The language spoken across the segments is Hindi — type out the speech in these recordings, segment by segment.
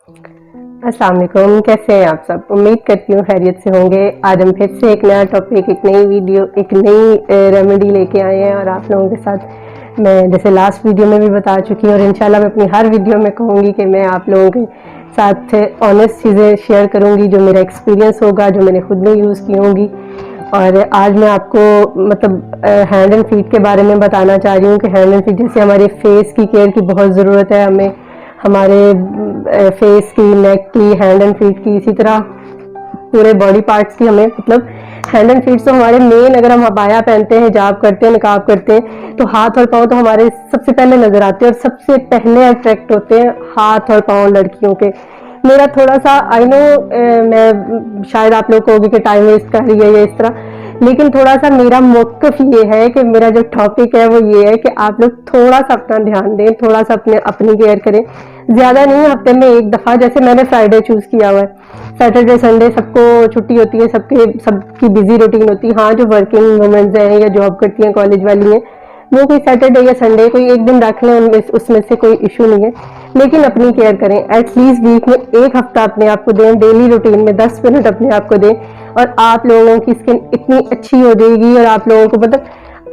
अस्सलाम वालेकुम, कैसे हैं आप सब? उम्मीद करती हूँ खैरियत से होंगे। आज हम फिर से एक नया टॉपिक, एक नई वीडियो, एक नई रेमेडी लेके आए हैं और आप लोगों के साथ मैं जैसे लास्ट वीडियो में भी बता चुकी हूँ और इंशाल्लाह मैं अपनी हर वीडियो में कहूँगी कि मैं आप लोगों के साथ ऑनेस्ट चीज़ें शेयर करूँगी, जो मेरा एक्सपीरियंस होगा, जो मैंने खुद ने यूज़ की होंगी। और आज मैं आपको मतलब हैंड एंड फीट के बारे में बताना चाह रही हूँ कि हैंड एंड फीट जैसे हमारे फेस की केयर की बहुत ज़रूरत है हमें, हमारे फेस की, नेक की, हैंड एंड फीट की, इसी तरह पूरे बॉडी पार्ट्स की हमें मतलब हैंड एंड फीट तो हमारे मेन, अगर हम अबाया पहनते हैं, हिजाब करते हैं, निकाब करते हैं, तो हाथ और पाँव तो हमारे सबसे पहले नजर आते हैं और सबसे पहले अट्रैक्ट होते हैं हाथ और पाँव लड़कियों के। मेरा थोड़ा सा आई नो, मैं शायद आप लोग कहोगे कि टाइम वेस्ट कर रही है या इस तरह, लेकिन थोड़ा सा मेरा मौक़िफ़ ये है कि मेरा जो टॉपिक है वो ये है कि आप लोग थोड़ा सा अपना ध्यान दें, थोड़ा सा अपनी केयर करें। ज़्यादा नहीं, हफ्ते में एक दफ़ा, जैसे मैंने फ्राइडे चूज़ किया हुआ है, सैटरडे संडे सबको छुट्टी होती है, सबकी बिजी रूटीन होती है। हाँ, जो वर्किंग वुमेन्स हैं या जॉब करती हैं, कॉलेज वाली हैं, वो कोई सैटरडे या संडे कोई एक दिन रख लें, उनमें उसमें से कोई इशू नहीं है, लेकिन अपनी केयर करें। एटलीस्ट वीक में एक हफ्ता अपने आप को दें, डेली रूटीन में 10 मिनट अपने आप को दें और आप लोगों की स्किन इतनी अच्छी हो जाएगी। और आप लोगों को मतलब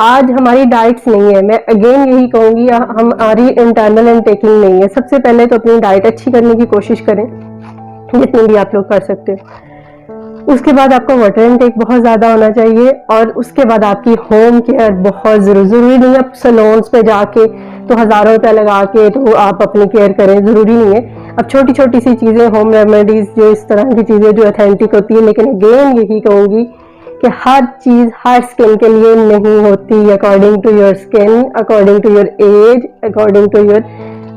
आज हमारी डाइट्स नहीं है, मैं अगेन यही कहूंगी, हमारी इंटरनल एंड टेकिंग नहीं है। सबसे पहले तो अपनी डाइट अच्छी करने की कोशिश करें, जितनी भी आप लोग कर सकते हो। उसके बाद आपका वाटर इनटेक बहुत ज़्यादा होना चाहिए और उसके बाद आपकी होम केयर बहुत ज़रूरी नहीं है आप सैलून्स पे जाके तो हज़ारों रुपए लगा के तो आप अपनी केयर करें, ज़रूरी नहीं है। अब छोटी छोटी सी चीज़ें, होम रेमेडीज़, जो इस तरह की चीज़ें जो ऑथेंटिक होती है, लेकिन अगेन यही कहूँगी कि हर चीज़ हर स्किन के लिए नहीं होती। According to your skin, according to your age, according to your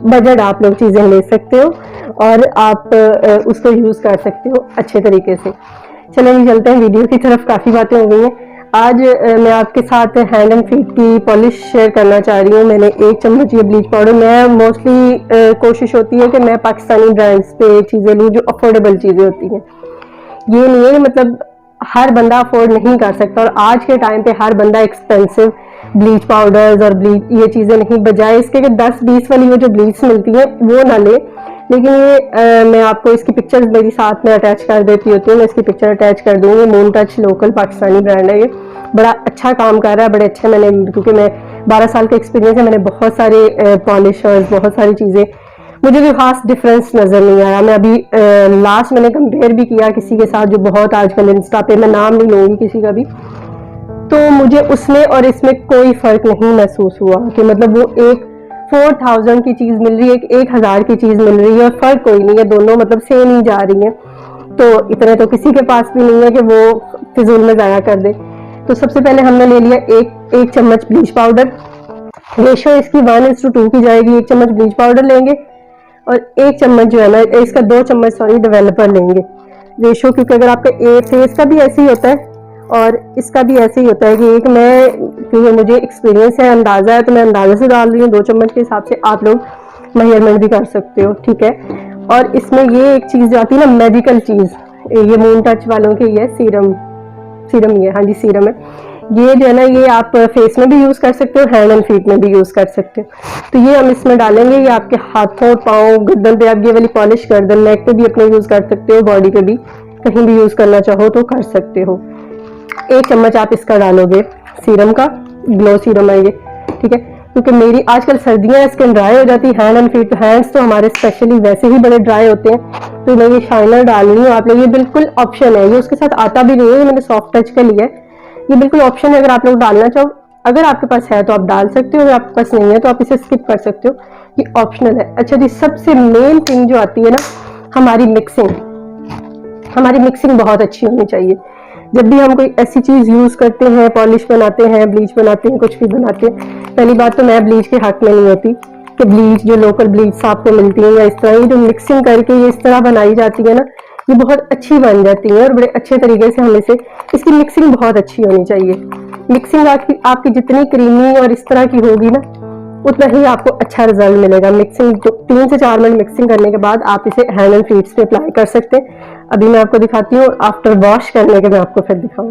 budget आप लोग चीज़ें ले सकते हो और आप उसको यूज़ कर सकते हो अच्छे तरीके से। चलो जी, चलते हैं वीडियो की तरफ। काफ़ी बातें हो गई हैं। आज मैं आपके साथ हैंड एंड फीट की पॉलिश शेयर करना चाह रही हूँ। मैंने 1 चम्मच ये ब्लीच पाउडर, मैं मोस्टली कोशिश होती है कि मैं पाकिस्तानी ब्रांड्स पे चीज़ें लूँ जो अफोर्डेबल चीज़ें होती हैं। ये नहीं है मतलब हर बंदा अफोर्ड नहीं कर सकता और आज के टाइम पे हर बंदा एक्सपेंसिव ब्लीच पाउडर्स और ब्लीच ये चीज़ें नहीं, बजाय इसके कि 10-20 वाली वो जो ब्लीच मिलती है वो ना ले। लेकिन ये मैं आपको इसकी पिक्चर्स मेरी साथ में अटैच कर देती होती हूँ, मैं इसकी पिक्चर अटैच कर दूंगी। Moon touch local Pakistani brand है, ये बड़ा अच्छा काम कर रहा है, बड़े अच्छे। मैंने, क्योंकि मैं 12 साल का एक्सपीरियंस है, मैंने बहुत सारे पॉलिशर्स, बहुत सारी चीज़ें, मुझे भी खास डिफरेंस नजर नहीं आया। मैं अभी लास्ट मैंने कंपेयर भी किया किसी के साथ जो बहुत आजकल इंस्टा पे, मैं नाम नहीं लूंगी किसी का भी, तो मुझे उसमें और इसमें कोई फर्क नहीं महसूस हुआ कि मतलब वो एक 4000 की चीज मिल रही है, 1000 की चीज मिल रही है और फर्क कोई नहीं है, दोनों मतलब सेम ही जा रही है। तो इतने तो किसी के पास भी नहीं है कि वो फिजूल में जाया कर दे। तो सबसे पहले हमने ले लिया एक चम्मच ब्लीच पाउडर। रेशो इसकी 1:2 की जाएगी। 1 चम्मच ब्लीच पाउडर लेंगे और 1 चम्मच जो है ना, इसका 2 चम्मच सॉरी डेवलपर लेंगे। रेशो, क्योंकि अगर आपका फेस का भी ऐसे ही होता है और इसका भी ऐसे ही होता है कि एक मैं, क्योंकि मुझे एक्सपीरियंस है, अंदाजा है, तो मैं अंदाजे से डाल रही हूँ। 2 चम्मच के हिसाब से आप लोग मेजरमेंट भी कर सकते हो, ठीक है। और इसमें ये एक चीज जो आती है ना, मेडिकल चीज, ये मून टच वालों की ये सीरम, ये हाँ जी सीरम है। ये जो है ना, ये आप फेस में भी यूज कर सकते हो, हैंड एंड फीट में भी यूज कर सकते हो। तो ये हम इसमें डालेंगे। ये आपके हाथों, पाँव, गर्दन पे आप ये वाली पॉलिश गर्दन, नेक पे भी अपने यूज कर सकते हो, बॉडी पे भी कहीं भी यूज करना चाहो तो कर सकते हो। 1 चम्मच आप इसका डालोगे सीरम का, ग्लो सीरम है ये, ठीक है। क्योंकि मेरी आजकल सर्दियां, स्किन ड्राई हो जाती है, हैंड एंड फीट, हैंड्स तो हमारे स्पेशली वैसे ही बड़े ड्राई होते हैं, तो मैं ये शाइनर डाल रही हूँ। आप लोग, ये बिल्कुल ऑप्शन है, ये उसके साथ आता भी नहीं है, ये मैंने सॉफ्ट टच का लिया है, ये बिल्कुल ऑप्शन है। अगर आप लोग डालना चाहो, अगर आपके पास है तो आप डाल सकते हो, अगर आपके पास नहीं है तो आप इसे स्किप कर सकते हो, ये ऑप्शनल है। अच्छा जी, सबसे मेन थिंग जो आती है ना, हमारी मिक्सिंग, हमारी मिक्सिंग बहुत अच्छी होनी चाहिए। जब भी हम कोई ऐसी चीज यूज करते हैं, पॉलिश बनाते हैं, ब्लीच बनाते हैं, कुछ भी बनाते हैं, पहली बात तो मैं ब्लीच के हक में नहीं होती कि ब्लीच जो लोकल ब्लीच आपको मिलती है या इस तरह की जो मिक्सिंग करके ये इस तरह बनाई जाती है ना, ये बहुत अच्छी बन जाती है और बड़े अच्छे तरीके से हम इसे, इसकी मिक्सिंग बहुत अच्छी होनी चाहिए। मिक्सिंग आपकी जितनी क्रीमी और इस तरह की होगी ना, उतना ही आपको अच्छा रिजल्ट मिलेगा। मिक्सिंग जो 3 से 4 मिनट मिक्सिंग करने के बाद आप इसे हैंड एंड फीट्स पे अप्लाई कर सकते हैं। अभी मैं आपको दिखाती हूँ, आफ्टर वॉश करने के मैं आपको फिर दिखाऊँ।